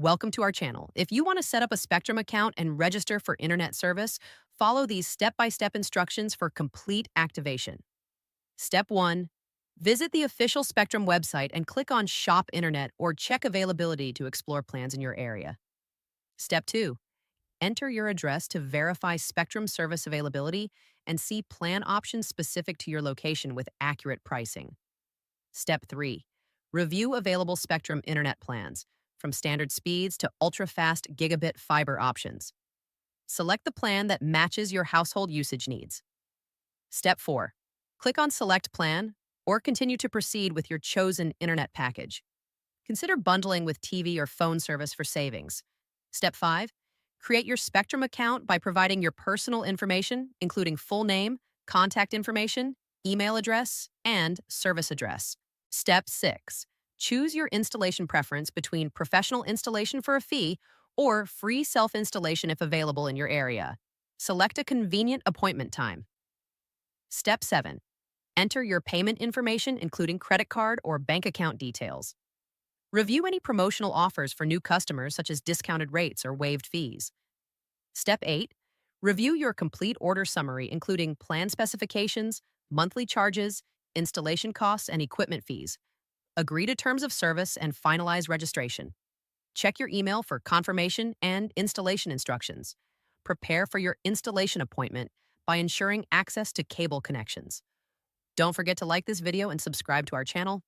Welcome to our channel. If you want to set up a Spectrum account and register for internet service, follow these step-by-step instructions for complete activation. Step 1. Visit the official Spectrum website and click on Shop Internet or check availability to explore plans in your area. Step 2. Enter your address to verify Spectrum service availability and see plan options specific to your location with accurate pricing. Step 3. Review available Spectrum internet plans, from standard speeds to ultra-fast gigabit fiber options. Select the plan that matches your household usage needs. Step 4. Click on Select Plan or continue to proceed with your chosen internet package. Consider bundling with TV or phone service for savings. Step 5. Create your Spectrum account by providing your personal information, including full name, contact information, email address, and service address. Step 6. Choose your installation preference between professional installation for a fee or free self-installation if available in your area. Select a convenient appointment time. Step 7. Enter your payment information, including credit card or bank account details. Review any promotional offers for new customers, such as discounted rates or waived fees. Step 8. Review your complete order summary, including plan specifications, monthly charges, installation costs, and equipment fees. Agree to terms of service and finalize registration. Check your email for confirmation and installation instructions. Prepare for your installation appointment by ensuring access to cable connections. Don't forget to like this video and subscribe to our channel.